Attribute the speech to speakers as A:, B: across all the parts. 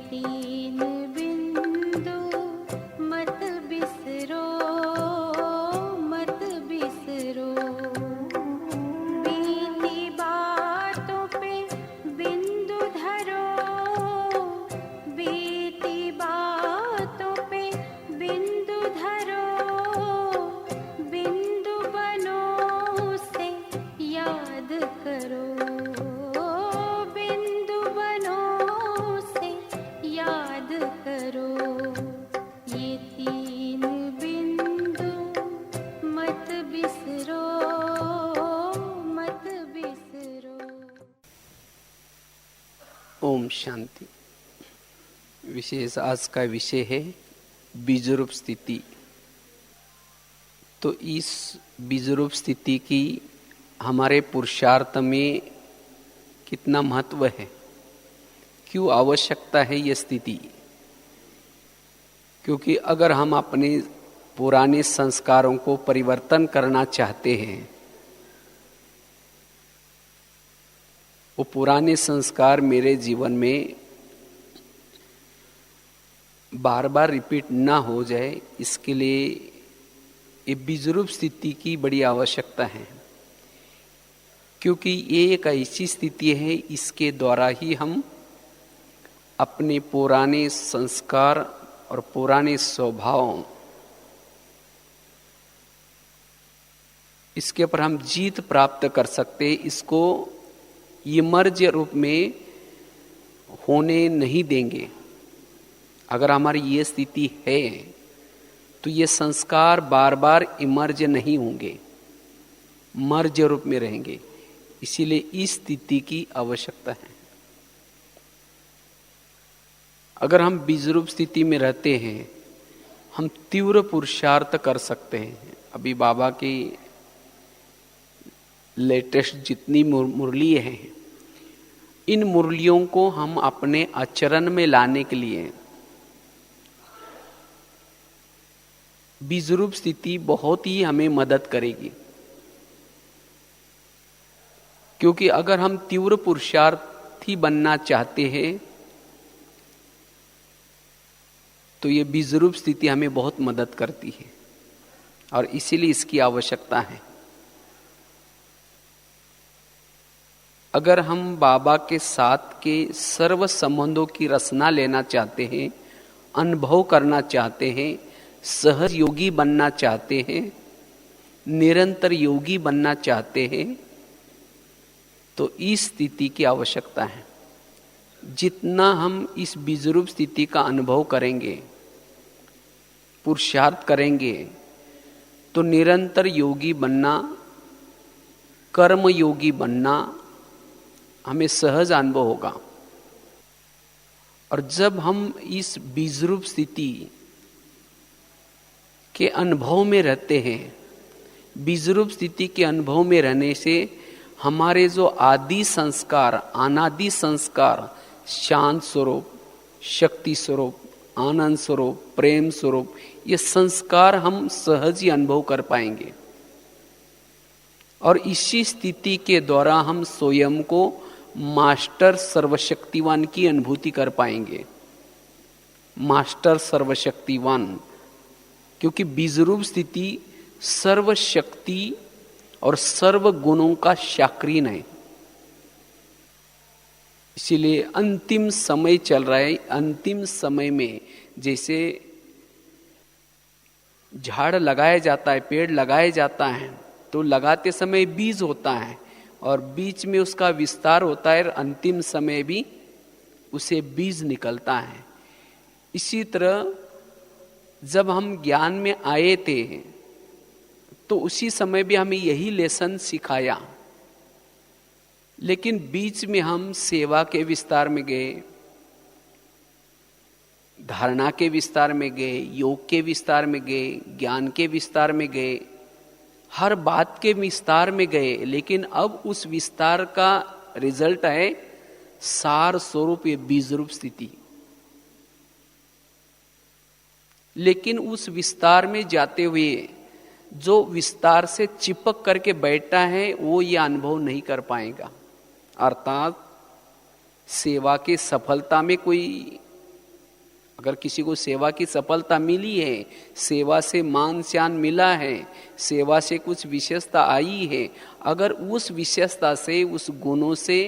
A: तीन बिंदु मत बिसरो, मत बिसरो। बीती बातों पे बिंदु धरो, बीती बातों पे बिंदु धरो। बिंदु बनो से याद करो, बिंदु बनो से याद करो। ये तीन बिंदु मत बिसरो, मत बिसरो।
B: ओम शांति। विशेष आज का विषय है बीजरूप स्थिति। तो इस बीजरूप स्थिति की हमारे पुरुषार्थ में कितना महत्व है, क्यों आवश्यकता है यह स्थिति। क्योंकि अगर हम अपने पुराने संस्कारों को परिवर्तन करना चाहते हैं, वो पुराने संस्कार मेरे जीवन में बार बार रिपीट ना हो जाए, इसके लिए ये बीजरूप स्थिति की बड़ी आवश्यकता है। क्योंकि ये एक ऐसी स्थिति है, इसके द्वारा ही हम अपने पुराने संस्कार और पुराने स्वभाव, इसके ऊपर हम जीत प्राप्त कर सकते। इसको इमर्ज रूप में होने नहीं देंगे। अगर हमारी ये स्थिति है तो ये संस्कार बार बार इमर्ज नहीं होंगे, मर्ज रूप में रहेंगे। इसीलिए इस स्थिति की आवश्यकता है। अगर हम बीजरूप स्थिति में रहते हैं, हम तीव्र पुरुषार्थ कर सकते हैं। अभी बाबा की लेटेस्ट जितनी मुरली हैं, इन मुरलियों को हम अपने आचरण में लाने के लिए बीजरूप स्थिति बहुत ही हमें मदद करेगी। क्योंकि अगर हम तीव्र पुरुषार्थी बनना चाहते हैं तो ये बीजरूप स्थिति हमें बहुत मदद करती है, और इसीलिए इसकी आवश्यकता है। अगर हम बाबा के साथ के सर्व संबंधों की रचना लेना चाहते हैं, अनुभव करना चाहते हैं, सहज योगी बनना चाहते हैं, निरंतर योगी बनना चाहते हैं, तो इस स्थिति की आवश्यकता है। जितना हम इस बीजरूप स्थिति का अनुभव करेंगे, पुरुषार्थ करेंगे, तो निरंतर योगी बनना, कर्म योगी बनना हमें सहज अनुभव होगा। और जब हम इस बीजरूप स्थिति के अनुभव में रहते हैं, बीजरूप स्थिति के अनुभव में रहने से हमारे जो आदि संस्कार, अनादि संस्कार, शांत स्वरूप, शक्ति स्वरूप, आनंद स्वरूप, प्रेम स्वरूप, ये संस्कार हम सहज ही अनुभव कर पाएंगे। और इसी स्थिति के द्वारा हम स्वयं को मास्टर सर्वशक्तिवान की अनुभूति कर पाएंगे। मास्टर सर्वशक्तिवान, क्योंकि बीजरूप स्थिति सर्वशक्ति और सर्व गुणों का शाक्रीन है। इसीलिए अंतिम समय चल रहा है। अंतिम समय में जैसे झाड़ लगाया जाता है, पेड़ लगाया जाता है, तो लगाते समय बीज होता है और बीच में उसका विस्तार होता है, और अंतिम समय भी उसे बीज निकलता है। इसी तरह जब हम ज्ञान में आए थे तो उसी समय भी हमें यही लेसन सिखाया, लेकिन बीच में हम सेवा के विस्तार में गए, धारणा के विस्तार में गए, योग के विस्तार में गए, ज्ञान के विस्तार में गए, हर बात के विस्तार में गए। लेकिन अब उस विस्तार का रिजल्ट है सार स्वरूप ये बीजरूप स्थिति। लेकिन उस विस्तार में जाते हुए जो विस्तार से चिपक करके बैठा है वो ये अनुभव नहीं कर पाएगा। अर्थात सेवा की सफलता में कोई अगर किसी को सेवा की सफलता मिली है, सेवा से मान सम्मान मिला है, सेवा से कुछ विशेषता आई है, अगर उस विशेषता से, उस गुणों से,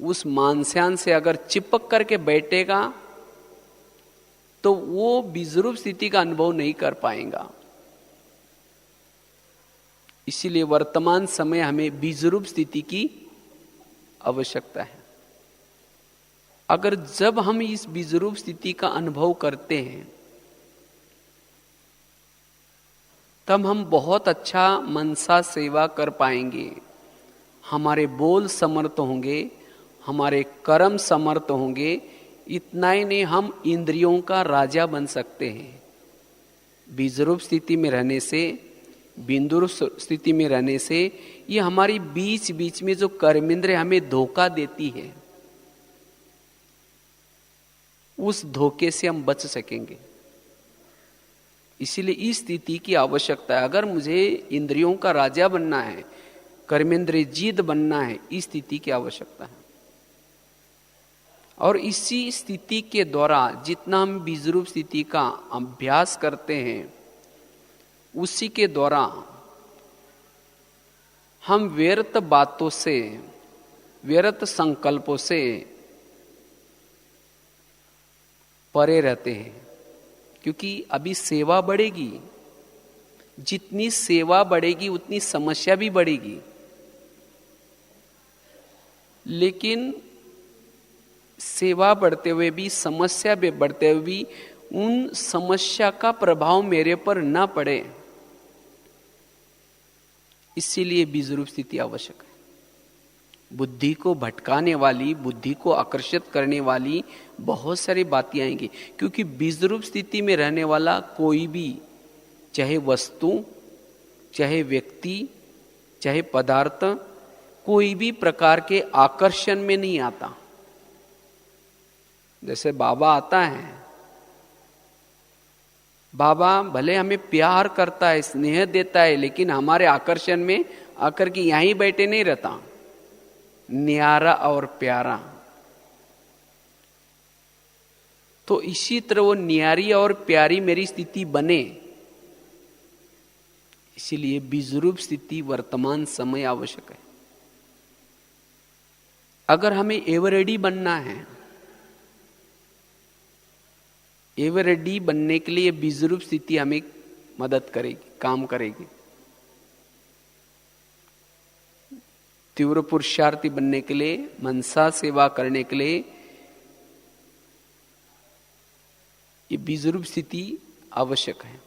B: उस मान सम्मान से अगर चिपक करके बैठेगा तो वो बीजरूप स्थिति का अनुभव नहीं कर पाएगा। इसीलिए वर्तमान समय हमें बीजरूप स्थिति की आवश्यकता है। अगर जब हम इस बीजरूप स्थिति का अनुभव करते हैं तब हम बहुत अच्छा मनसा सेवा कर पाएंगे। हमारे बोल समर्थ होंगे, हमारे कर्म समर्थ होंगे। इतना ही नहीं, हम इंद्रियों का राजा बन सकते हैं। बीजरूप स्थिति में रहने से, बिंदु स्थिति में रहने से ये हमारी बीच बीच में जो कर्मेंद्रिय हमें धोखा देती है, उस धोखे से हम बच सकेंगे। इसीलिए इस स्थिति की आवश्यकता है। अगर मुझे इंद्रियों का राजा बनना है, कर्मेंद्रिय जीत बनना है, इस स्थिति की आवश्यकता है। और इसी स्थिति के द्वारा जितना हम बीजरूप स्थिति का अभ्यास करते हैं, उसी के द्वारा हम व्यर्थ बातों से, व्यर्थ संकल्पों से परे रहते हैं। क्योंकि अभी सेवा बढ़ेगी, जितनी सेवा बढ़ेगी उतनी समस्या भी बढ़ेगी। लेकिन सेवा बढ़ते हुए भी, समस्या भी बढ़ते हुए भी उन समस्या का प्रभाव मेरे पर न पड़े, इसीलिए बीजरूप स्थिति आवश्यक है। बुद्धि को भटकाने वाली, बुद्धि को आकर्षित करने वाली बहुत सारी बातें आएंगी। क्योंकि बीजरूप स्थिति में रहने वाला कोई भी, चाहे वस्तु, चाहे व्यक्ति, चाहे पदार्थ, कोई भी प्रकार के आकर्षण में नहीं आता। जैसे बाबा आता है, बाबा भले हमें प्यार करता है, स्नेह देता है, लेकिन हमारे आकर्षण में आकर के यहीं बैठे नहीं रहता। न्यारा और प्यारा, तो इसी तरह वो न्यारी और प्यारी मेरी स्थिति बने, इसीलिए बीजरूप स्थिति वर्तमान समय आवश्यक है। अगर हमें एवरेडी बनना है, एवरेडी बनने के लिए बीजरूप स्थिति हमें मदद करेगी, काम करेगी। तीव्र पुरुषार्थी बनने के लिए, मनसा सेवा करने के लिए ये बीजरूप स्थिति आवश्यक है।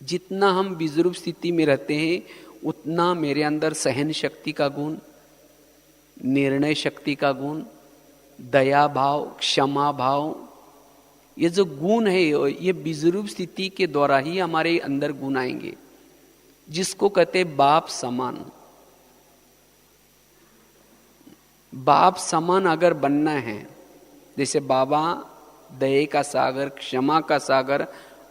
B: जितना हम बीजरूप स्थिति में रहते हैं उतना मेरे अंदर सहन शक्ति का गुण, निर्णय शक्ति का गुण, दया भाव, क्षमा भाव, ये जो गुण है ये बीजरूप स्थिति के द्वारा ही हमारे अंदर गुण आएंगे, जिसको कहते बाप समान। बाप समान अगर बनना है, जैसे बाबा दया का सागर, क्षमा का सागर,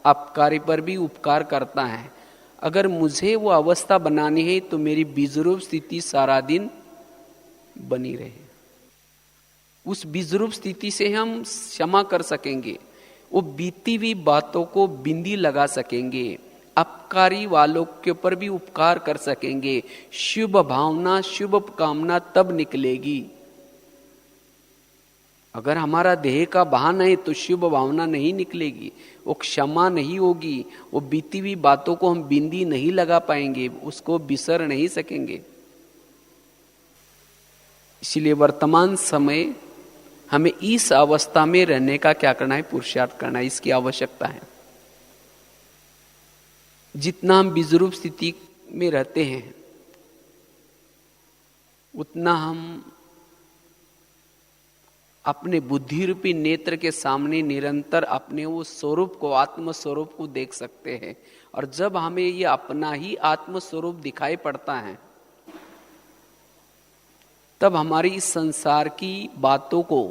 B: अपकारी पर भी उपकार करता है, अगर मुझे वो अवस्था बनानी है तो मेरी बीजरूप स्थिति सारा दिन बनी रहे। उस बीजरूप स्थिति से हम क्षमा कर सकेंगे, वो बीती हुई बातों को बिंदी लगा सकेंगे, अपकारी वालों के ऊपर भी उपकार कर सकेंगे। शुभ भावना, शुभ कामना तब निकलेगी। अगर हमारा देह का बहान है तो शुभ भावना नहीं निकलेगी, वो क्षमा नहीं होगी, वो बीती हुई बातों को हम बिंदी नहीं लगा पाएंगे, उसको बिसर नहीं सकेंगे। इसलिए वर्तमान समय हमें इस अवस्था में रहने का क्या करना है? पुरुषार्थ करना है, इसकी आवश्यकता है। जितना हम बीजरूप स्थिति में रहते हैं उतना हम अपने बुद्धि रूपी नेत्र के सामने निरंतर अपने वो स्वरूप को, आत्म स्वरूप को देख सकते हैं। और जब हमें ये अपना ही आत्म स्वरूप दिखाई पड़ता है तब हमारी इस संसार की बातों को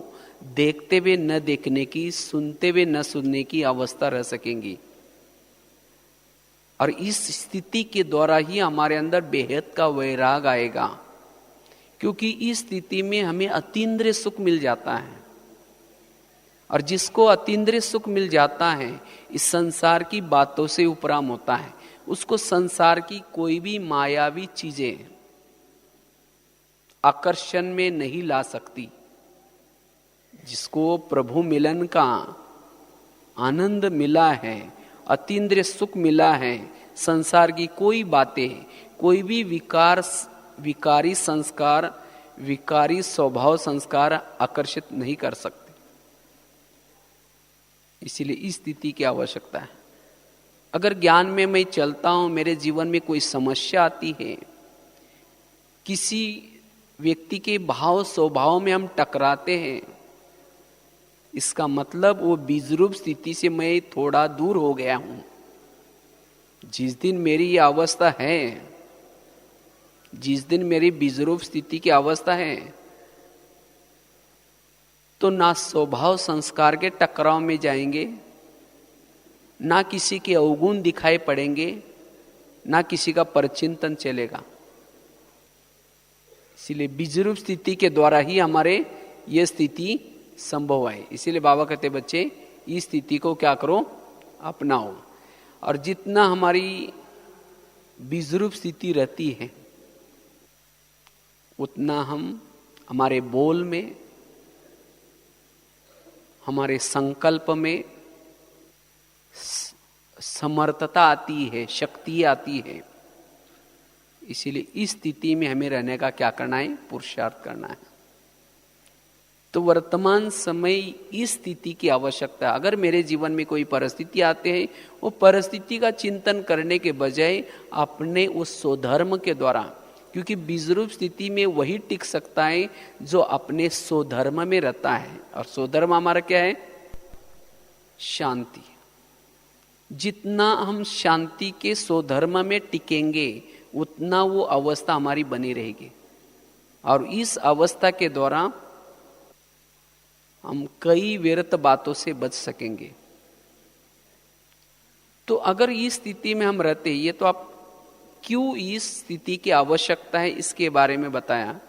B: देखते हुए न देखने की, सुनते हुए न सुनने की अवस्था रह सकेंगी। और इस स्थिति के द्वारा ही हमारे अंदर बेहद का वैराग आएगा, क्योंकि इस स्थिति में हमें अतीन्द्रिय सुख मिल जाता है। और जिसको अतीन्द्रिय सुख मिल जाता है, इस संसार की बातों से उपराम होता है, उसको संसार की कोई भी मायावी चीजें आकर्षण में नहीं ला सकती। जिसको प्रभु मिलन का आनंद मिला है, अतीन्द्रिय सुख मिला है, संसार की कोई बातें, कोई भी विकारी संस्कार, विकारी स्वभाव संस्कार आकर्षित नहीं कर सकते। इसीलिए इस स्थिति की आवश्यकता है। अगर ज्ञान में मैं चलता हूं, मेरे जीवन में कोई समस्या आती है, किसी व्यक्ति के भाव स्वभाव में हम टकराते हैं, इसका मतलब वो बीजरूप स्थिति से मैं थोड़ा दूर हो गया हूं। जिस दिन मेरी ये अवस्था है, जिस दिन मेरी बीजरूप स्थिति की अवस्था है, तो ना स्वभाव संस्कार के टकराव में जाएंगे, ना किसी के अवगुण दिखाई पड़ेंगे, ना किसी का परचिंतन चलेगा। इसीलिए बीजरूप स्थिति के द्वारा ही हमारे ये स्थिति संभव है। इसीलिए बाबा कहते बच्चे इस स्थिति को क्या करो, अपनाओ। और जितना हमारी बीजरूप स्थिति रहती है, उतना हम हमारे बोल में, हमारे संकल्प में समर्थता आती है, शक्ति आती है। इसीलिए इस स्थिति में हमें रहने का क्या करना है, पुरुषार्थ करना है। तो वर्तमान समय इस स्थिति की आवश्यकता है। अगर मेरे जीवन में कोई परिस्थिति आते हैं, वो परिस्थिति का चिंतन करने के बजाय अपने उस स्वधर्म के द्वारा, क्योंकि बीजरूप स्थिति में वही टिक सकता है जो अपने स्वधर्म में रहता है। और स्वधर्म हमारा क्या है, शांति। जितना हम शांति के स्वधर्म में टिकेंगे, उतना वो अवस्था हमारी बनी रहेगी। और इस अवस्था के द्वारा हम कई व्यर्थ बातों से बच सकेंगे। तो अगर इस स्थिति में हम रहते, ये तो आप क्यों इस स्थिति की आवश्यकता है इसके बारे में बताया।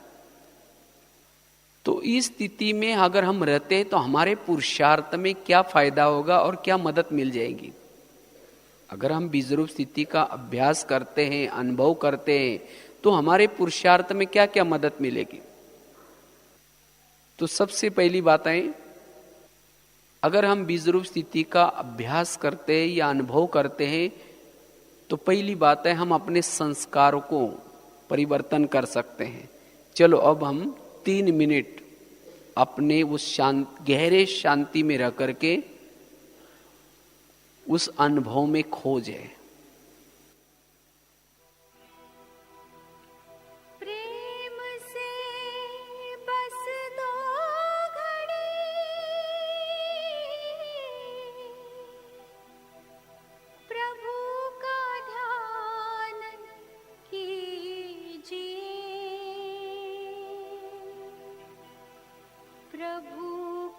B: तो इस स्थिति में अगर हम रहते हैं तो हमारे पुरुषार्थ में क्या फायदा होगा और क्या मदद मिल जाएगी। अगर हम बीजरूप स्थिति का अभ्यास करते हैं, अनुभव करते हैं, तो हमारे पुरुषार्थ में क्या क्या मदद मिलेगी। तो सबसे पहली बात है, अगर हम बीजरूप स्थिति का अभ्यास करते हैं या अनुभव करते हैं, तो पहली बात है हम अपने संस्कारों को परिवर्तन कर सकते हैं। चलो अब हम 3 मिनट अपने उस गहरे शांति में रह करके उस अनुभव में खो जाए।
A: प्रेम से बस दो घड़ी प्रभु का ध्यान कीजिए, प्रभु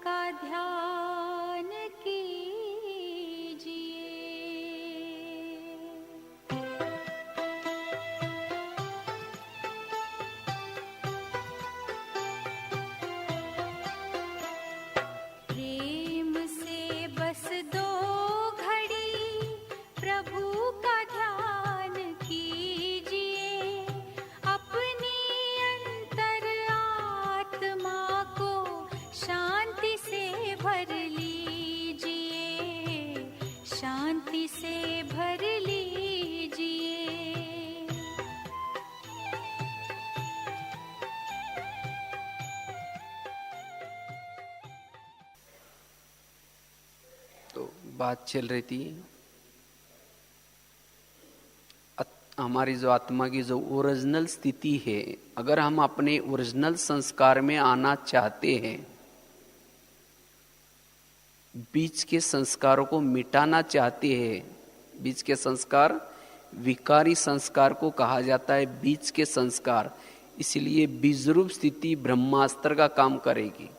A: का ध्यान कीजिए। प्रेम से बस दो घड़ी प्रभु का ध्यान कीजिए, अपनी अंतर आत्मा को शांति से भर लीजिए, शांति से भर लीजिए।
B: तो बात चल रही थी हमारी जो आत्मा की जो ओरिजिनल स्थिति है, अगर हम अपने ओरिजिनल संस्कार में आना चाहते हैं, बीच के संस्कारों को मिटाना चाहते हैं। बीच के संस्कार, विकारी संस्कार को कहा जाता है बीच के संस्कार। इसलिए बीजरूप स्थिति ब्रह्मास्त्र का काम करेगी।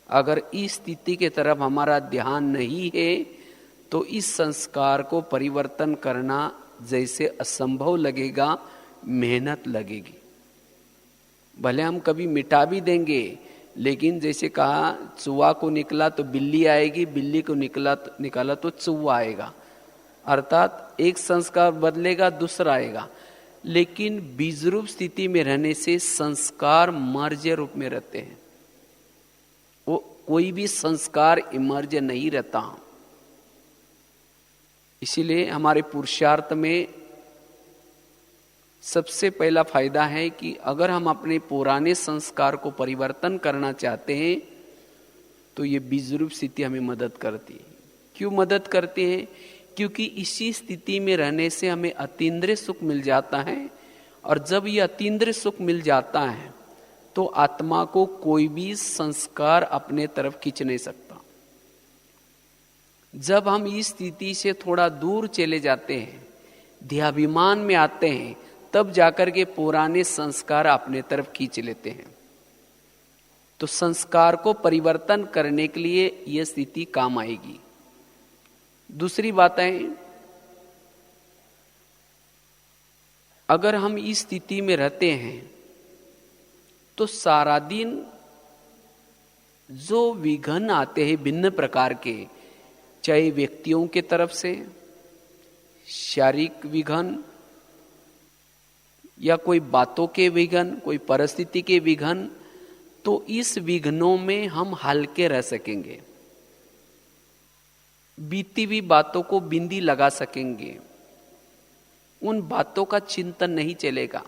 B: अगर इस स्थिति के तरफ हमारा ध्यान नहीं है, तो इस संस्कार को परिवर्तन करना जैसे असंभव लगेगा, मेहनत लगेगी। भले हम कभी मिटा भी देंगे, लेकिन जैसे कहा चूहा को निकला तो बिल्ली आएगी, बिल्ली को निकाला तो चूहा आएगा, अर्थात एक संस्कार बदलेगा दूसरा आएगा। लेकिन बीज रूप स्थिति में रहने से संस्कार मर्ज्य रूप में रहते हैं, वो कोई भी संस्कार इमर्ज नहीं रहता। इसीलिए हमारे पुरुषार्थ में सबसे पहला फायदा है कि अगर हम अपने पुराने संस्कार को परिवर्तन करना चाहते हैं तो ये बीज रूप स्थिति हमें मदद करती है। क्यों मदद करती है? क्योंकि इसी स्थिति में रहने से हमें अतीन्द्रिय सुख मिल जाता है, और जब ये अतीन्द्रिय सुख मिल जाता है तो आत्मा को कोई भी संस्कार अपने तरफ खींच नहीं सकता। जब हम इस स्थिति से थोड़ा दूर चले जाते हैं, देहाभिमान में आते हैं, तब जाकर के पुराने संस्कार अपने तरफ खींच लेते हैं। तो संस्कार को परिवर्तन करने के लिए यह स्थिति काम आएगी। दूसरी बात है, अगर हम इस स्थिति में रहते हैं तो सारा दिन जो विघ्न आते हैं भिन्न प्रकार के, चाहे व्यक्तियों के तरफ से शारीरिक विघ्न या कोई बातों के विघ्न, कोई परिस्थिति के विघ्न, तो इस विघ्नों में हम हल्के रह सकेंगे, बीती हुई बातों को बिंदी लगा सकेंगे, उन बातों का चिंतन नहीं चलेगा।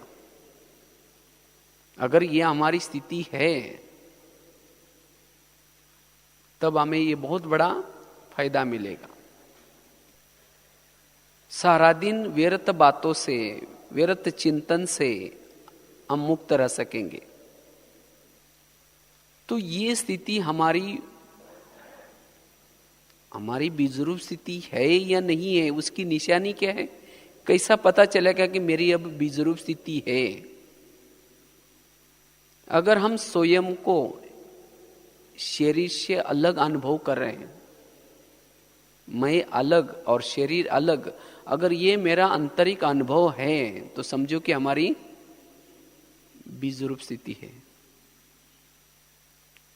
B: अगर यह हमारी स्थिति है तब हमें यह बहुत बड़ा फायदा मिलेगा। सारा दिन व्यर्थ बातों से, व्यर्थ चिंतन से हम मुक्त रह सकेंगे। तो ये स्थिति हमारी बीजरूप स्थिति है या नहीं है, उसकी निशानी क्या है? कैसा पता चलेगा कि मेरी अब बीजरूप स्थिति है? अगर हम स्वयं को शरीर से अलग अनुभव कर रहे हैं, मैं अलग और शरीर अलग, अगर ये मेरा आंतरिक अनुभव है तो समझो कि हमारी बीजरूप स्थिति है।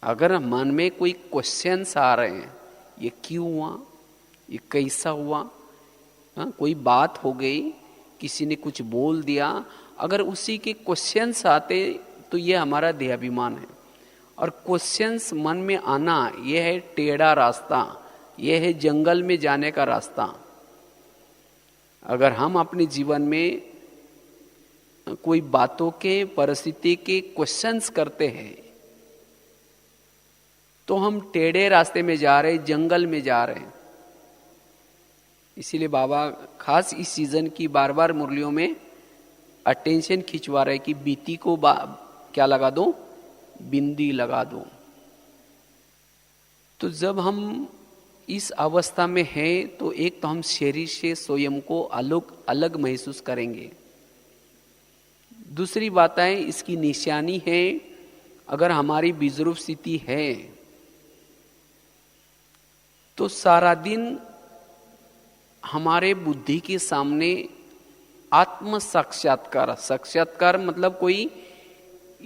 B: अगर मन में कोई क्वेश्चंस आ रहे हैं, ये क्यों हुआ, ये कैसा हुआ, कोई बात हो गई, किसी ने कुछ बोल दिया, अगर उसी के क्वेश्चंस आते तो ये हमारा देहाभिमान है। और क्वेश्चंस मन में आना ये है टेढ़ा रास्ता, ये है जंगल में जाने का रास्ता। अगर हम अपने जीवन में कोई बातों के, परिस्थिति के क्वेश्चंस करते हैं तो हम टेढ़े रास्ते में जा रहे, जंगल में जा रहे हैं। इसीलिए बाबा खास इस सीजन की बार बार मुरलियों में अटेंशन खिंचवा रहे कि बीती को क्या लगा दो, बिंदी लगा दो। तो जब हम इस अवस्था में हैं तो एक तो हम शरीर से स्वयं को अलग महसूस करेंगे। दूसरी बात है, इसकी निशानी है, अगर हमारी बीजरूप स्थिति है तो सारा दिन हमारे बुद्धि के सामने आत्म साक्षात्कार मतलब कोई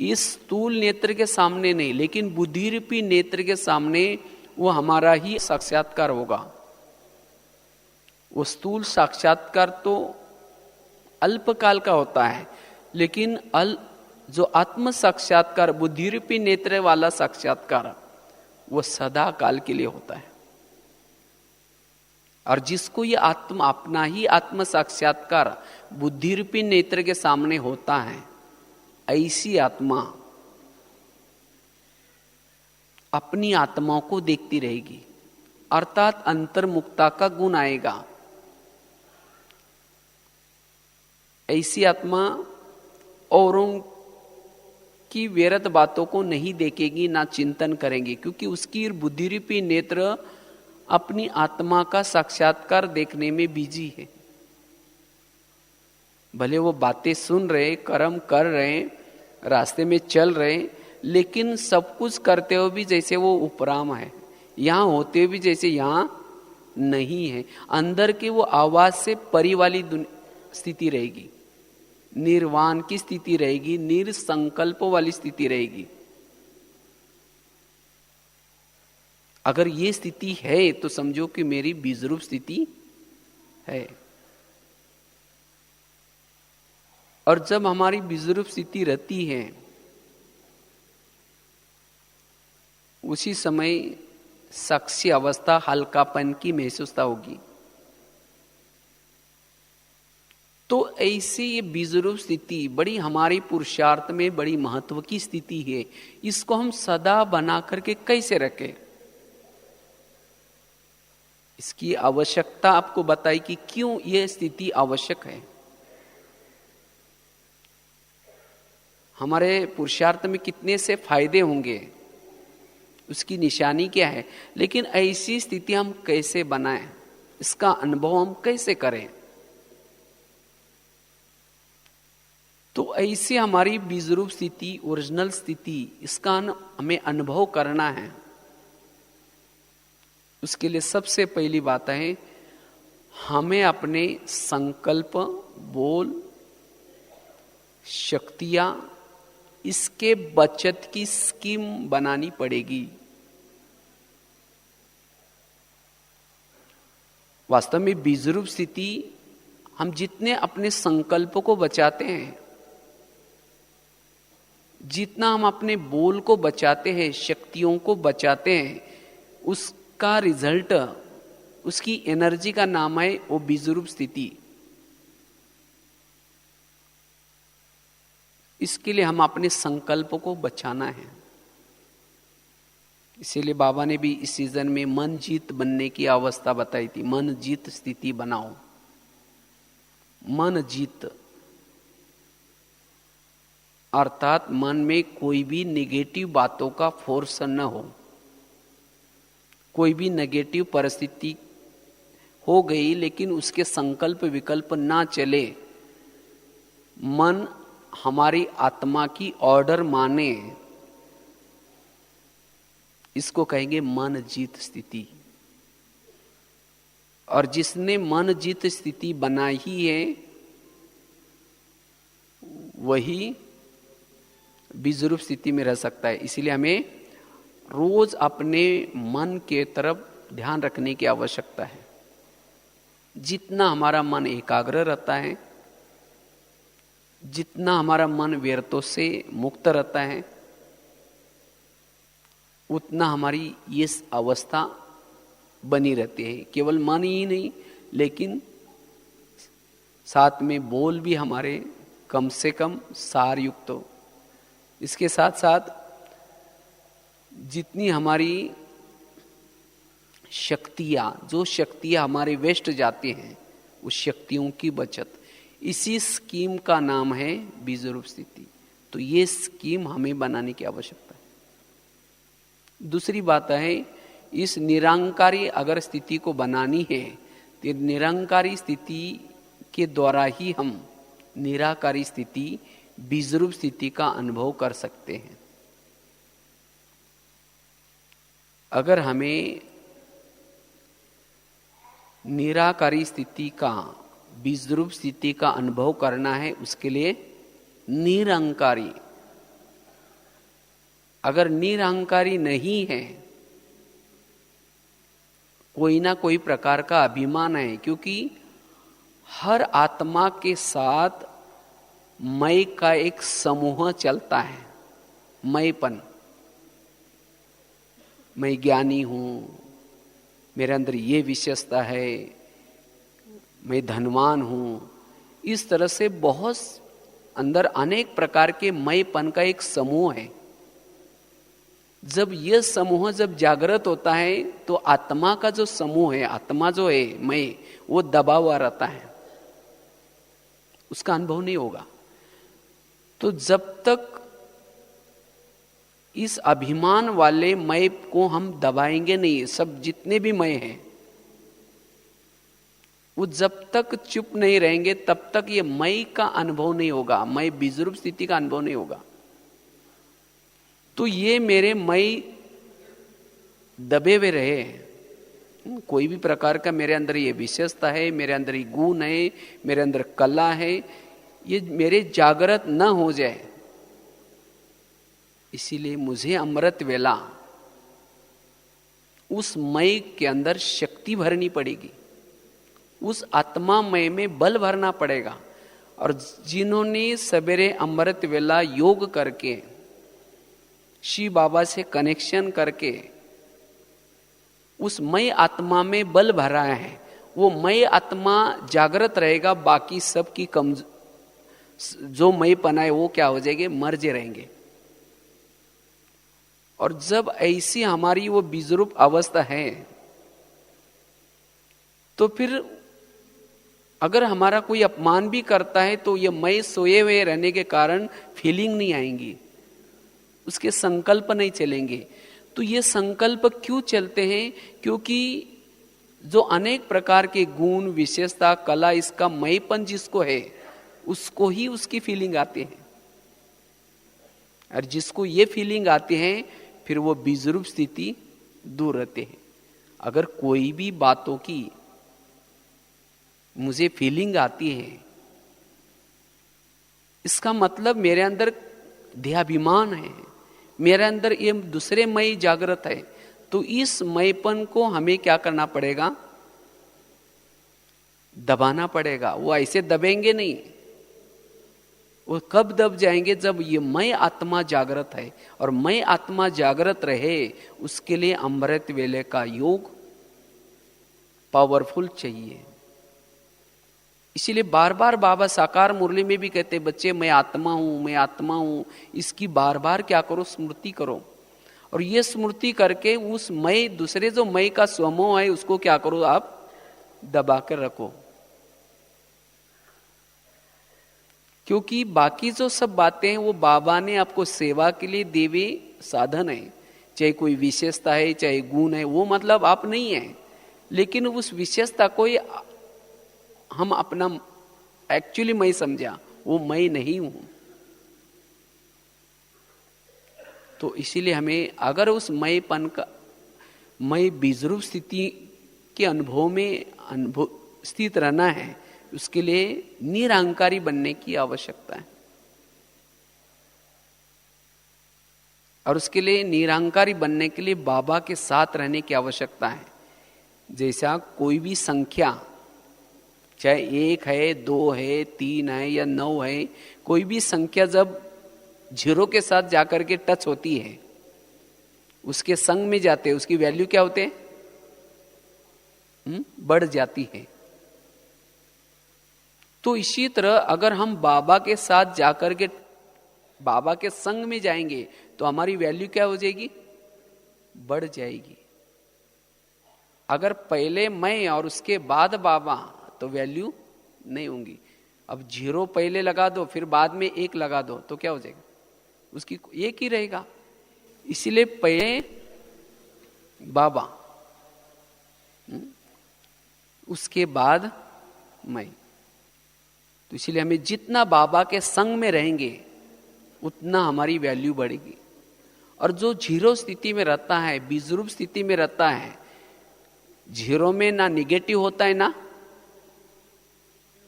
B: इस स्थूल नेत्र के सामने नहीं, लेकिन बुद्धि रूपी नेत्र के सामने वो हमारा ही साक्षात्कार होगा। वो स्थूल साक्षात्कार तो अल्पकाल का होता है, लेकिन जो आत्म साक्षात्कार, बुद्धि रूपी नेत्र वाला साक्षात्कार, वो सदा काल के लिए होता है। और जिसको ये अपना ही आत्म साक्षात्कार बुद्धि रूपी नेत्र के सामने होता है, ऐसी आत्मा अपनी आत्माओं को देखती रहेगी, अर्थात अंतर्मुखता का गुण आएगा। ऐसी आत्मा औरों की व्यर्थ बातों को नहीं देखेगी, ना चिंतन करेंगी, क्योंकि उसकी बुद्धि रूपी नेत्र अपनी आत्मा का साक्षात्कार देखने में बिजी है। भले वो बातें सुन रहे, कर्म कर रहे, रास्ते में चल रहे, लेकिन सब कुछ करते हुए भी जैसे वो उपराम है, यहां होते हुए भी जैसे यहां नहीं है। अंदर की वो आवाज से परी वाली स्थिति रहेगी, निर्वाण की स्थिति रहेगी, निरसंकल्प वाली स्थिति रहेगी। अगर ये स्थिति है तो समझो कि मेरी बीजरूप स्थिति है। और जब हमारी बीजरूप स्थिति रहती है, उसी समय साक्षी अवस्था हल्कापन की महसूसता होगी। तो ऐसी ये बीजरूप स्थिति बड़ी हमारी पुरुषार्थ में बड़ी महत्व की स्थिति है। इसको हम सदा बना करके कैसे रखें, इसकी आवश्यकता आपको बताई कि क्यों यह स्थिति आवश्यक है। हमारे पुरुषार्थ में कितने से फायदे होंगे, उसकी निशानी क्या है, लेकिन ऐसी स्थिति हम कैसे बनाएं, इसका अनुभव हम कैसे करें। तो ऐसी हमारी बीजरूप स्थिति, ओरिजिनल स्थिति, इसका हमें अनुभव करना है। उसके लिए सबसे पहली बात है, हमें अपने संकल्प, बोल, शक्तियां, इसके बचत की स्कीम बनानी पड़ेगी। वास्तव में बीजरूप स्थिति, हम जितने अपने संकल्प को बचाते हैं, जितना हम अपने बोल को बचाते हैं, शक्तियों को बचाते हैं, उसका रिजल्ट, उसकी एनर्जी का नाम है वो बीजरूप स्थिति। इसके लिए हम अपने संकल्प को बचाना है। इसीलिए बाबा ने भी इस सीजन में मन जीत बनने की अवस्था बताई थी। मन जीत स्थिति बनाओ। मन जीत अर्थात मन में कोई भी नेगेटिव बातों का फोर्स न हो। कोई भी नेगेटिव परिस्थिति हो गई लेकिन उसके संकल्प विकल्प ना चले, मन हमारी आत्मा की ऑर्डर माने, इसको कहेंगे मन जीत स्थिति। और जिसने मन जीत स्थिति बनाई है वही बीजरूप स्थिति में रह सकता है। इसीलिए हमें रोज अपने मन के तरफ ध्यान रखने की आवश्यकता है। जितना हमारा मन एकाग्र रहता है, जितना हमारा मन व्यर्थों से मुक्त रहता है, उतना हमारी ये अवस्था बनी रहती है। केवल मन ही नहीं, लेकिन साथ में बोल भी हमारे कम से कम सार युक्त हो। इसके साथ साथ जितनी हमारी शक्तियां, जो शक्तियां हमारे वेस्ट जाती हैं, उस शक्तियों की बचत, इसी स्कीम का नाम है बीजरूप स्थिति। तो ये स्कीम हमें बनाने की आवश्यकता है। दूसरी बात है, इस निरंकारी अगर स्थिति को बनानी है तो निरंकारी स्थिति के द्वारा ही हम निराकारी स्थिति, बीजरूप स्थिति का अनुभव कर सकते हैं। अगर हमें निराकारी स्थिति का, बीजरूप स्थिति का अनुभव करना है, उसके लिए निरंकारी, अगर निरंकारी नहीं है, कोई ना कोई प्रकार का अभिमान है, क्योंकि हर आत्मा के साथ मैं का एक समूह चलता है। मैंपन, मैं ज्ञानी हूं, मेरे अंदर ये विशेषता है, मैं धनवान हूं, इस तरह से बहुत अंदर अनेक प्रकार के मैंपन का एक समूह है। जब यह समूह जब जागृत होता है तो आत्मा का जो समूह है, आत्मा जो है मैं, वो दबा हुआ रहता है, उसका अनुभव नहीं होगा। तो जब तक इस अभिमान वाले मैं को हम दबाएंगे नहीं, सब जितने भी मैं हैं वो जब तक चुप नहीं रहेंगे तब तक ये मैं का अनुभव नहीं होगा, मैं बीजरूप स्थिति का अनुभव नहीं होगा। तो ये मेरे मैं दबे हुए रहे, कोई भी प्रकार का मेरे अंदर ये विशेषता है, मेरे अंदर ये गुण है, मेरे अंदर कला है, ये मेरे जागृत न हो जाए। इसीलिए मुझे अमृत वेला उस मय के अंदर शक्ति भरनी पड़ेगी, उस आत्मा मय में बल भरना पड़ेगा। और जिन्होंने सवेरे अमृत वेला योग करके शिव बाबा से कनेक्शन करके उस मय आत्मा में बल भरा है, वो मय आत्मा जागृत रहेगा, बाकी सब की जो मयपना है वो क्या हो जाएंगे, मर्जे रहेंगे। और जब ऐसी हमारी वो बीजरूप अवस्था है, तो फिर अगर हमारा कोई अपमान भी करता है तो ये मय सोए हुए रहने के कारण फीलिंग नहीं आएंगी, उसके संकल्प नहीं चलेंगे। तो ये संकल्प क्यों चलते हैं? क्योंकि जो अनेक प्रकार के गुण, विशेषता, कला, इसका मयपन जिसको है उसको ही उसकी फीलिंग आती है। और जिसको ये फीलिंग आती है फिर वो बीजरूप स्थिति दूर रहते हैं। अगर कोई भी बातों की मुझे फीलिंग आती है, इसका मतलब मेरे अंदर देहाभिमान है, मेरे अंदर ये दूसरे मय जागृत है। तो इस मयपन को हमें क्या करना पड़ेगा, दबाना पड़ेगा। वो ऐसे दबेंगे नहीं, वो कब दब जाएंगे, जब ये मय आत्मा जागृत है। और मय आत्मा जागृत रहे उसके लिए अमृत वेले का योग पावरफुल चाहिए। इसीलिए बार बार बाबा साकार मुरली में भी कहते हैं, बच्चे मैं आत्मा हूं, मैं आत्मा हूं। इसकी बार बार क्या करो, स्मृति करो। और ये स्मृति करके उस मय, दूसरे जो मय का स्वमोह है उसको क्या करो, आप दबा कर रखो। क्योंकि बाकी जो सब बातें हैं वो बाबा ने आपको सेवा के लिए देवे साधन है, चाहे कोई विशेषता है, चाहे गुण है, वो मतलब आप नहीं है। लेकिन उस विशेषता को हम अपना एक्चुअली मैं समझा, वो मैं नहीं हूं। तो इसीलिए हमें अगर उस मयपन का, मय बीजरूप स्थिति के अनुभव में स्थित रहना है, उसके लिए निरहंकारी बनने की आवश्यकता है। और उसके लिए निरहंकारी बनने के लिए बाबा के साथ रहने की आवश्यकता है। जैसा कोई भी संख्या, चाहे 1 है, 2 है, 3 है या 9 है, कोई भी संख्या जब 0 के साथ जाकर के टच होती है, उसके संग में जाते हैं, उसकी वैल्यू क्या होते हैं, बढ़ जाती है। तो इसी तरह अगर हम बाबा के साथ जाकर के बाबा के संग में जाएंगे तो हमारी वैल्यू क्या हो जाएगी, बढ़ जाएगी। अगर पहले मैं और उसके बाद बाबा तो वैल्यू नहीं होंगी। अब 0 पहले लगा दो फिर बाद में 1 लगा दो तो क्या हो जाएगा, उसकी 1 ही रहेगा। इसीलिए पहले बाबा, उसके बाद मैं। तो इसीलिए हमें जितना बाबा के संग में रहेंगे उतना हमारी वैल्यू बढ़ेगी। और जो 0 स्थिति में रहता है, बीजरूप स्थिति में रहता है, 0 में ना निगेटिव होता है ना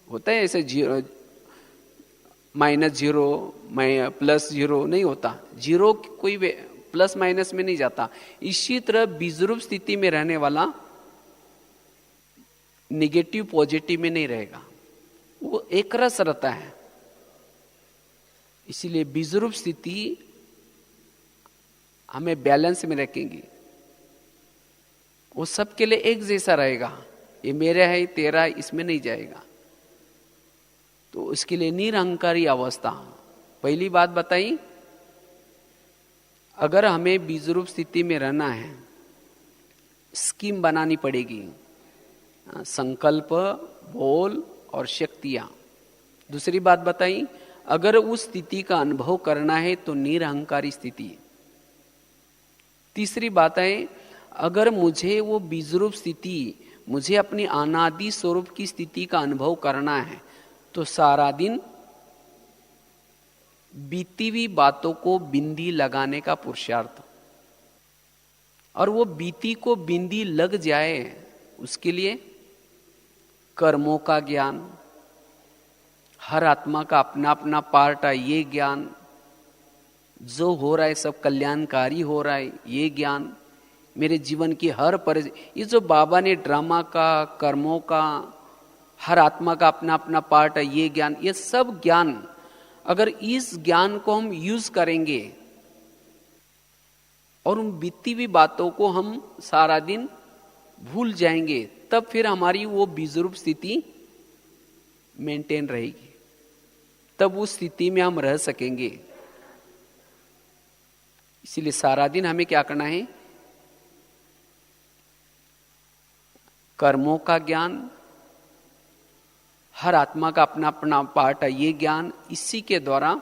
B: होता है, ऐसे -0 +0 नहीं होता। 0 कोई प्लस माइनस में नहीं जाता। इसी तरह बीजरूप स्थिति में रहने वाला निगेटिव पॉजिटिव में नहीं रहेगा, वो एक रस रहता है। इसीलिए बीजरूप स्थिति हमें बैलेंस में रखेंगी। वो सबके लिए एक जैसा रहेगा, ये मेरा है तेरा, इसमें नहीं जाएगा। तो उसके लिए निरहंकारी अवस्था। पहली बात बताई, अगर हमें बीजरूप स्थिति में रहना है, स्कीम बनानी पड़ेगी, संकल्प, बोल और शक्तियां। दूसरी बात बताई, अगर उस स्थिति का अनुभव करना है तो निरहंकारी स्थिति। तीसरी बात है, अगर मुझे वो बीजरूप स्थिति, मुझे अपनी अनादि स्वरूप की स्थिति का अनुभव करना है तो सारा दिन बीती हुई बातों को बिंदी लगाने का पुरुषार्थ। और वो बीती को बिंदी लग जाए उसके लिए कर्मों का ज्ञान, हर आत्मा का अपना अपना पार्ट है ये ज्ञान, जो हो रहा है सब कल्याणकारी हो रहा है ये ज्ञान, मेरे जीवन की हर ये जो बाबा ने ड्रामा का, कर्मों का, हर आत्मा का अपना अपना पार्ट है, ये ज्ञान, ये सब ज्ञान, अगर इस ज्ञान को हम यूज करेंगे और उन बीती हुई बातों को हम सारा दिन भूल जाएंगे, तब फिर हमारी वो बीजरूप स्थिति मेंटेन रहेगी, तब उस स्थिति में हम रह सकेंगे। इसीलिए सारा दिन हमें क्या करना है? कर्मों का ज्ञान, हर आत्मा का अपना अपना पार्ट है, ये ज्ञान, इसी के द्वारा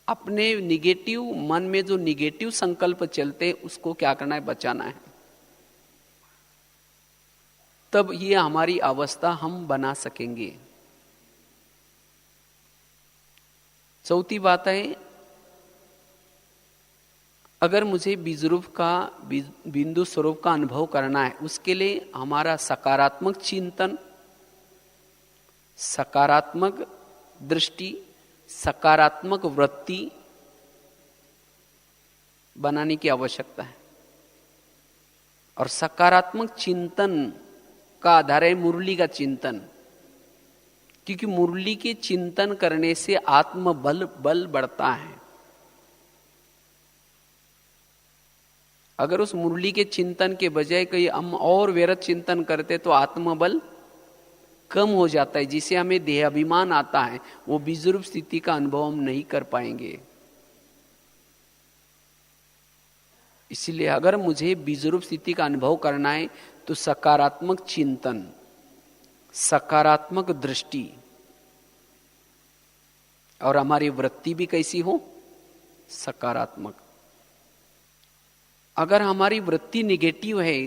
B: अपने निगेटिव मन में जो निगेटिव संकल्प चलते हैं उसको क्या करना है? बचाना है। तब ये हमारी अवस्था हम बना सकेंगे। चौथी बात है, अगर मुझे बीजरूप का, बिंदु स्वरूप का अनुभव करना है, उसके लिए हमारा सकारात्मक चिंतन, सकारात्मक दृष्टि, सकारात्मक वृत्ति बनाने की आवश्यकता है। और सकारात्मक चिंतन का आधार है मुरली का चिंतन, क्योंकि मुरली के चिंतन करने से आत्मबल बढ़ता है। अगर उस मुरली के चिंतन के बजाय कोई हम और व्यर्थ चिंतन करते तो आत्मबल कम हो जाता है, जिसे हमें देहाभिमान आता है, वो बीजरूप स्थिति का अनुभव हम नहीं कर पाएंगे। इसलिए अगर मुझे बीजरूप स्थिति का अनुभव करना है तो सकारात्मक चिंतन, सकारात्मक दृष्टि, और हमारी वृत्ति भी कैसी हो? सकारात्मक। अगर हमारी वृत्ति निगेटिव है,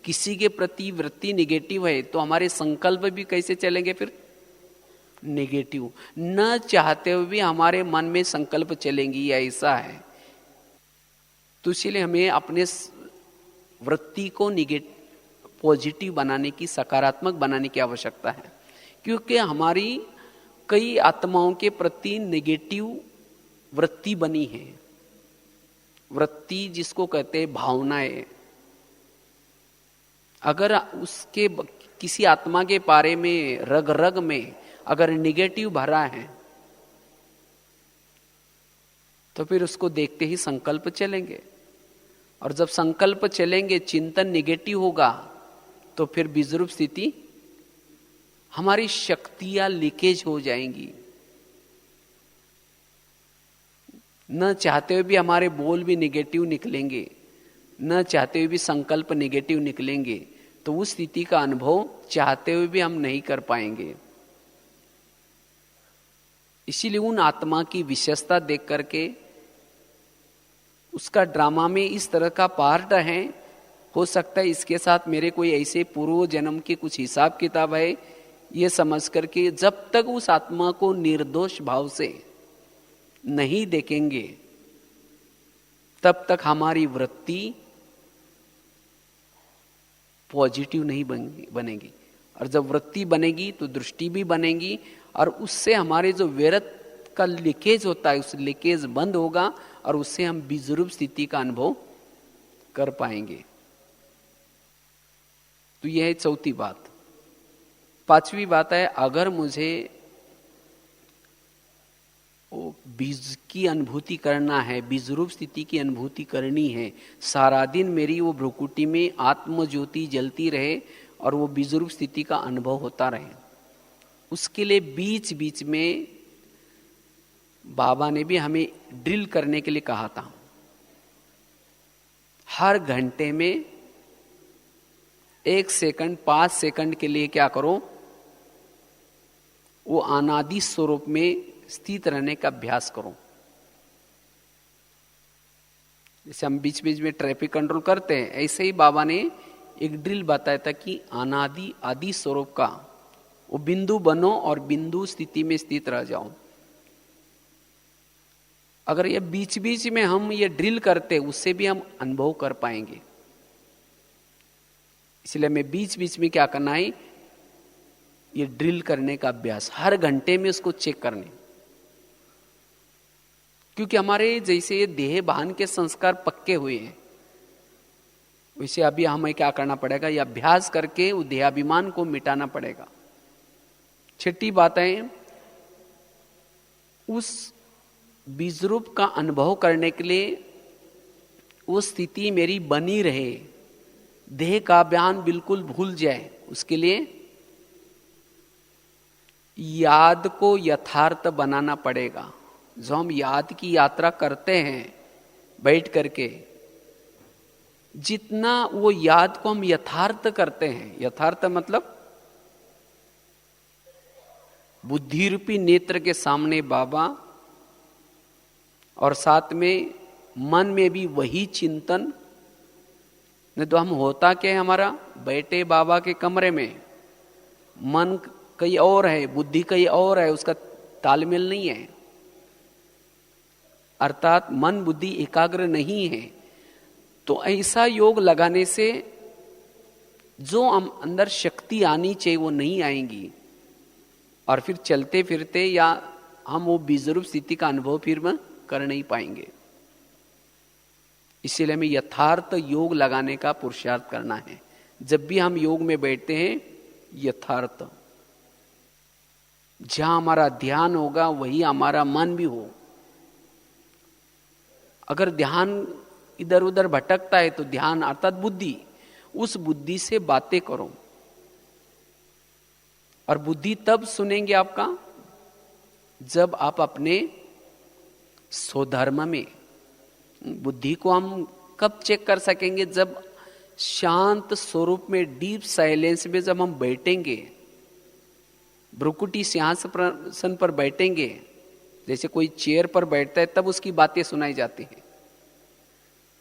B: किसी के प्रति वृत्ति निगेटिव है, तो हमारे संकल्प भी कैसे चलेंगे? फिर निगेटिव, न चाहते हुए भी हमारे मन में संकल्प चलेंगी, ऐसा है। तो इसलिए हमें अपने वृत्ति को पॉजिटिव बनाने की, सकारात्मक बनाने की आवश्यकता है, क्योंकि हमारी कई आत्माओं के प्रति नेगेटिव वृत्ति बनी है। वृत्ति जिसको कहते हैं भावनाएं, अगर उसके किसी आत्मा के बारे में रग रग में अगर निगेटिव भरा है तो फिर उसको देखते ही संकल्प चलेंगे, और जब संकल्प चलेंगे, चिंतन निगेटिव होगा, तो फिर बीजरूप स्थिति, हमारी शक्तियां लीकेज हो जाएंगी। न चाहते हुए भी हमारे बोल भी निगेटिव निकलेंगे, न चाहते हुए भी संकल्प निगेटिव निकलेंगे, तो उस स्थिति का अनुभव चाहते हुए भी हम नहीं कर पाएंगे। इसीलिए उन आत्मा की विशेषता देख करके उसका ड्रामा में इस तरह का पार्ट है, हो सकता है इसके साथ मेरे कोई ऐसे पूर्व जन्म के कुछ हिसाब किताब है, ये समझ करके जब तक उस आत्मा को निर्दोष भाव से नहीं देखेंगे तब तक हमारी वृत्ति पॉजिटिव नहीं बनेगी। और जब वृत्ति बनेगी तो दृष्टि भी बनेगी, और उससे हमारे जो व्यर्थ का लीकेज होता है, उस लीकेज बंद होगा, और उससे हम बीजरूप स्थिति का अनुभव कर पाएंगे। तो यह है चौथी बात। पांचवी बात है, अगर मुझे बीज की अनुभूति करना है, बीजरूप स्थिति की अनुभूति करनी है, सारा दिन मेरी वो भ्रुकुटी में आत्म ज्योति जलती रहे और वो बीजरूप स्थिति का अनुभव होता रहे, उसके लिए बीच बीच में बाबा ने भी हमें ड्रिल करने के लिए कहा था। हर घंटे में 1 सेकंड 5 सेकंड के लिए क्या करो, वो अनादि स्वरूप में स्थित रहने का अभ्यास करो। जैसे हम बीच बीच में ट्रैफिक कंट्रोल करते हैं, ऐसे ही बाबा ने एक ड्रिल बताया था कि अनादि आदि स्वरूप का वो बिंदु बनो और बिंदु स्थिति में स्थित रह जाओ। अगर ये बीच बीच में हम ये ड्रिल करते, उससे भी हम अनुभव कर पाएंगे। इसलिए हमें बीच बीच में क्या करना है, ये ड्रिल करने का अभ्यास, हर घंटे में उसको चेक करने। क्योंकि हमारे जैसे देह भान के संस्कार पक्के हुए हैं, वैसे अभी हमें क्या करना पड़ेगा, ये अभ्यास करके वो देहाभिमान को मिटाना पड़ेगा। छठी बात है, उस बीज रूप का अनुभव करने के लिए वो स्थिति मेरी बनी रहे, देह का बयान बिल्कुल भूल जाए, उसके लिए याद को यथार्थ बनाना पड़ेगा। जो हम याद की यात्रा करते हैं बैठ करके, जितना वो याद को हम यथार्थ करते हैं, यथार्थ मतलब बुद्धि रूपी नेत्र के सामने बाबा, और साथ में मन में भी वही चिंतन। नहीं तो हम होता क्या है, हमारा बैठे बाबा के कमरे में मन कहीं और है, बुद्धि कहीं और है, उसका तालमेल नहीं है, अर्थात मन बुद्धि एकाग्र नहीं है। तो ऐसा योग लगाने से जो हम अंदर शक्ति आनी चाहिए वो नहीं आएंगी, और फिर चलते फिरते या हम वो बीजरूप स्थिति का अनुभव फिर में कर नहीं पाएंगे। इसीलिए हमें यथार्थ योग लगाने का पुरुषार्थ करना है। जब भी हम योग में बैठते हैं, यथार्थ, जहां हमारा ध्यान होगा वही हमारा मन भी हो। अगर ध्यान इधर उधर भटकता है तो ध्यान अर्थात बुद्धि, उस बुद्धि से बातें करो। और बुद्धि तब सुनेंगे आपका जब आप अपने स्वधर्म में, बुद्धि को हम कब चेक कर सकेंगे, जब शांत स्वरूप में डीप साइलेंस में जब हम बैठेंगे, भ्रुकुटी सिंहासन पर बैठेंगे, जैसे कोई चेयर पर बैठता है तब उसकी बातें सुनाई जाती हैं।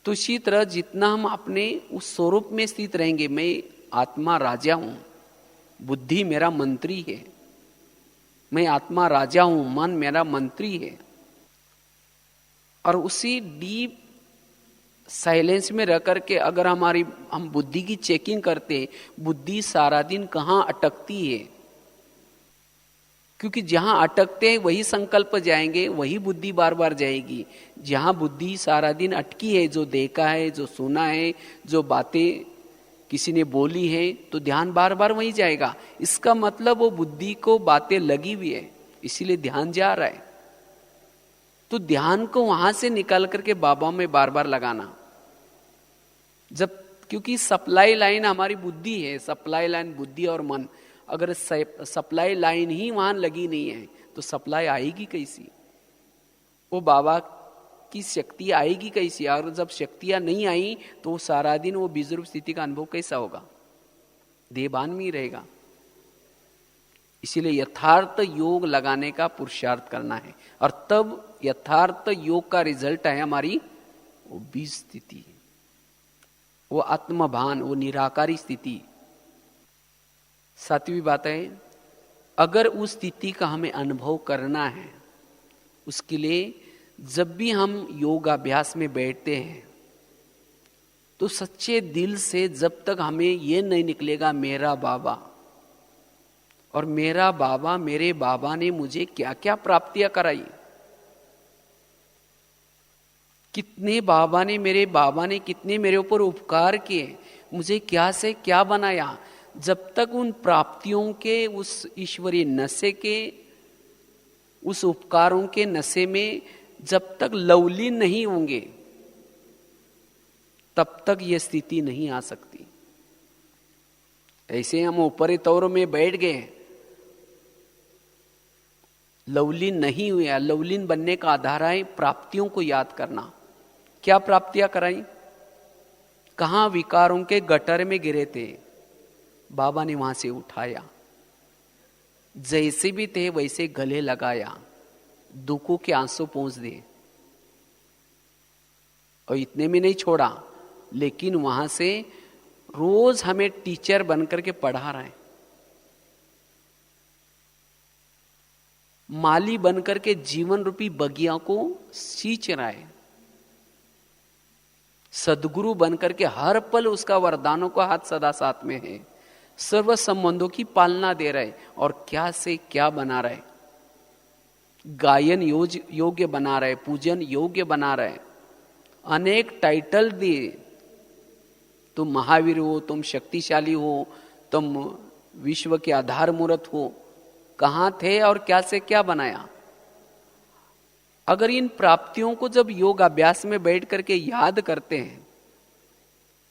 B: तो इसी तरह जितना हम अपने उस स्वरूप में स्थित रहेंगे, मैं आत्मा राजा हूं, बुद्धि मेरा मंत्री है, मैं आत्मा राजा हूं, मन मेरा मंत्री है, और उसी डीप साइलेंस में रह करके अगर हम बुद्धि की चेकिंग करते हैं, बुद्धि सारा दिन कहां अटकती है, क्योंकि जहां अटकते हैं वही संकल्प जाएंगे, वही बुद्धि बार बार जाएगी। जहां बुद्धि सारा दिन अटकी है, जो देखा है, जो सुना है, जो बातें किसी ने बोली है, तो ध्यान बार बार वहीं जाएगा। इसका मतलब वो बुद्धि को बातें लगी हुई है, इसीलिए ध्यान जा रहा है। तो ध्यान को वहां से निकाल करके बाबा में बार बार लगाना, जब, क्योंकि सप्लाई लाइन हमारी बुद्धि है, सप्लाई लाइन बुद्धि और मन। अगर सप्लाई लाइन ही वहां लगी नहीं है तो सप्लाई आएगी कैसी, वो बाबा की शक्ति आएगी कैसी। और जब शक्तियां नहीं आई तो सारा दिन वो बीजरूप स्थिति का अनुभव कैसा होगा, देहभान में ही रहेगा। इसीलिए यथार्थ योग लगाने का पुरुषार्थ करना है, और तब यथार्थ योग का रिजल्ट है हमारी वो बीज स्थिति, वो आत्मभान, वो निराकारी स्थिति। सातवीं बात है, अगर उस स्थिति का हमें अनुभव करना है, उसके लिए जब भी हम योगाभ्यास में बैठते हैं तो सच्चे दिल से, जब तक हमें यह नहीं निकलेगा मेरा बाबा, और मेरा बाबा, मेरे बाबा ने मुझे क्या क्या प्राप्तियां कराई, कितने बाबा ने कितने मेरे ऊपर उपकार किए, मुझे क्या से क्या बनाया, जब तक उन प्राप्तियों के, उस ईश्वरीय नशे के, उस उपकारों के नशे में जब तक लवलीन नहीं होंगे, तब तक यह स्थिति नहीं आ सकती। ऐसे हम ऊपरी तौर में बैठ गए, लवलीन नहीं हुए। लवलीन बनने का आधार है प्राप्तियों को याद करना। क्या प्राप्तियां कराई, कहां विकारों के गटर में गिरे थे, बाबा ने वहां से उठाया, जैसे भी थे वैसे गले लगाया, दुखों के आंसू पहुंच दिए, और इतने में नहीं छोड़ा, लेकिन वहां से रोज हमें टीचर बनकर के पढ़ा रहे हैं, माली बनकर के जीवन रूपी बगिया को सींच रहा है, सदगुरु बनकर के हर पल उसका वरदानों का हाथ सदा साथ में है, सर्व संबंधों की पालना दे रहे, और क्या से क्या बना रहे। गायन योग्य बना रहे, पूजन योग्य बना रहे, अनेक टाइटल दिए। तुम महावीर हो, तुम शक्तिशाली हो, तुम विश्व के आधार मूर्त हो। कहां थे और क्या से क्या बनाया? अगर इन प्राप्तियों को जब योग अभ्यास में बैठ करके याद करते हैं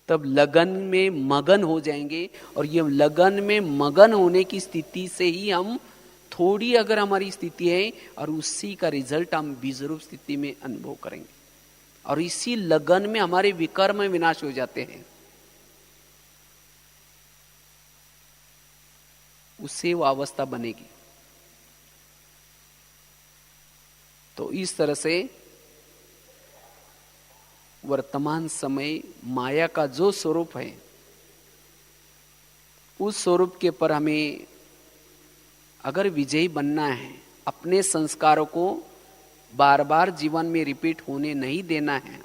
B: तब लगन में मगन हो जाएंगे। और ये लगन में मगन होने की स्थिति से ही हम थोड़ी अगर हमारी स्थिति है और उसी का रिजल्ट हम बीजरूप स्थिति में अनुभव करेंगे। और इसी लगन में हमारे विकर्म विनाश हो जाते हैं, उससे वो अवस्था बनेगी। तो इस तरह से वर्तमान समय माया का जो स्वरूप है, उस स्वरूप के पर हमें अगर विजयी बनना है, अपने संस्कारों को बार बार जीवन में रिपीट होने नहीं देना है,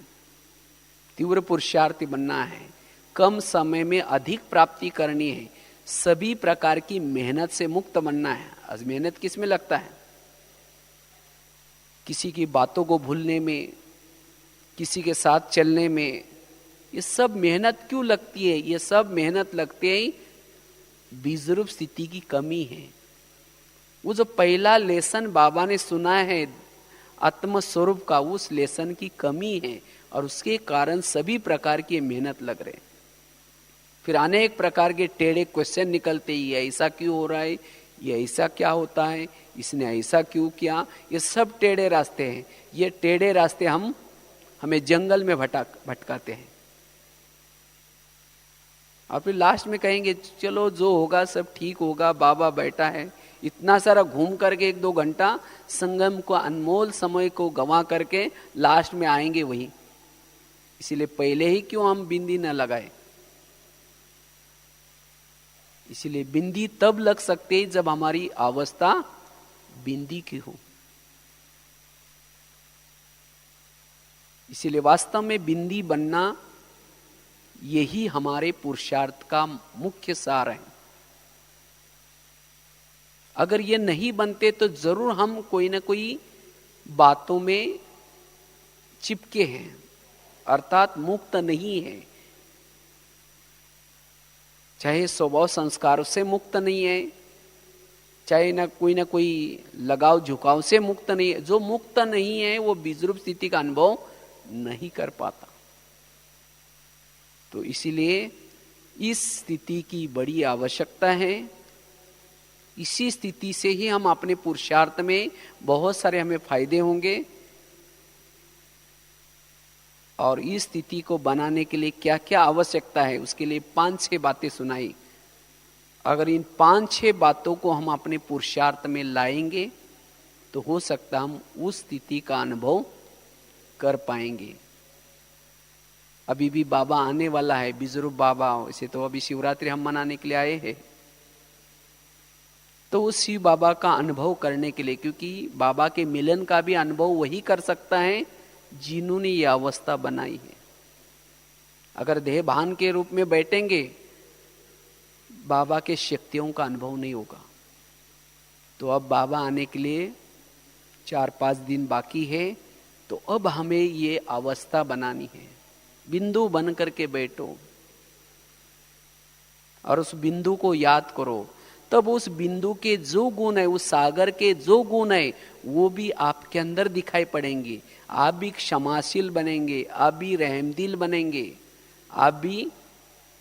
B: तीव्र पुरुषार्थी बनना है, कम समय में अधिक प्राप्ति करनी है, सभी प्रकार की मेहनत से मुक्त बनना है। आज मेहनत किस में लगता है? किसी की बातों को भूलने में, किसी के साथ चलने में। ये सब मेहनत क्यों लगती है? ये सब मेहनत लगती है बीजरूप स्थिति की कमी है। वो जो पहला लेसन बाबा ने सुना है आत्म स्वरूप का, उस लेसन की कमी है और उसके कारण सभी प्रकार की मेहनत लग रहे। फिर अनेक प्रकार के टेढ़े क्वेश्चन निकलते ही, ऐसा क्यों हो रहा है, ये ऐसा क्या होता है, इसने ऐसा क्यों किया। ये सब टेढ़े रास्ते हैं। ये टेढ़े रास्ते हमें जंगल में भटकाते हैं। और फिर लास्ट में कहेंगे चलो जो होगा सब ठीक होगा, बाबा बैठा है। इतना सारा घूम करके 1-2 घंटा संगम को, अनमोल समय को गंवा करके लास्ट में आएंगे वही। इसीलिए पहले ही क्यों हम बिंदी न लगाए। इसीलिए बिंदी तब लग सकते है जब हमारी अवस्था बिंदी की हो। इसीलिए वास्तव में बिंदी बनना यही हमारे पुरुषार्थ का मुख्य सार है। अगर ये नहीं बनते तो जरूर हम कोई ना कोई बातों में चिपके हैं, अर्थात मुक्त नहीं है। चाहे स्वभाव संस्कारों से मुक्त नहीं है, चाहे ना कोई लगाव झुकाव से मुक्त नहीं है। जो मुक्त नहीं है वो बीजरूप स्थिति का अनुभव नहीं कर पाता। तो इसीलिए इस स्थिति की बड़ी आवश्यकता है। इसी स्थिति से ही हम अपने पुरुषार्थ में बहुत सारे हमें फायदे होंगे। और इस स्थिति को बनाने के लिए क्या क्या आवश्यकता है, उसके लिए 5-6 बातें सुनाई। अगर इन 5-6 बातों को हम अपने पुरुषार्थ में लाएंगे तो हो सकता हम उस स्थिति का अनुभव कर पाएंगे। अभी भी बाबा आने वाला है, बीजरूप बाबा। वैसे तो अभी शिवरात्रि हम मनाने के लिए आए हैं, तो उस शिव बाबा का अनुभव करने के लिए, क्योंकि बाबा के मिलन का भी अनुभव वही कर सकता है जिन्होंने ये अवस्था बनाई है। अगर देह भान के रूप में बैठेंगे, बाबा के शक्तियों का अनुभव नहीं होगा। तो अब बाबा आने के लिए 4-5 दिन बाकी है, तो अब हमें ये अवस्था बनानी है। बिंदु बन करके बैठो और उस बिंदु को याद करो। तब उस बिंदु के जो गुण है, उस सागर के जो गुण है, वो भी आपके अंदर दिखाई पड़ेंगे। आप भी क्षमाशील बनेंगे, आप भी रहमदिल बनेंगे, आप भी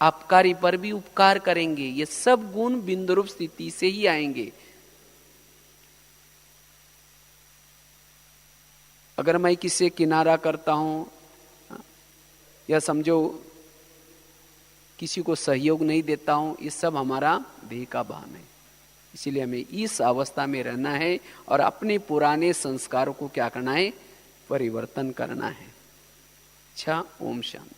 B: अपकारी पर भी उपकार करेंगे। ये सब गुण बिंदुरूप स्थिति से ही आएंगे। अगर मैं किसी किनारा करता हूं या समझो किसी को सहयोग नहीं देता हूं, ये सब हमारा देह का भान है। इसीलिए हमें इस अवस्था में रहना है और अपने पुराने संस्कारों को क्या करना है, परिवर्तन करना है। अच्छा, ओम शांति।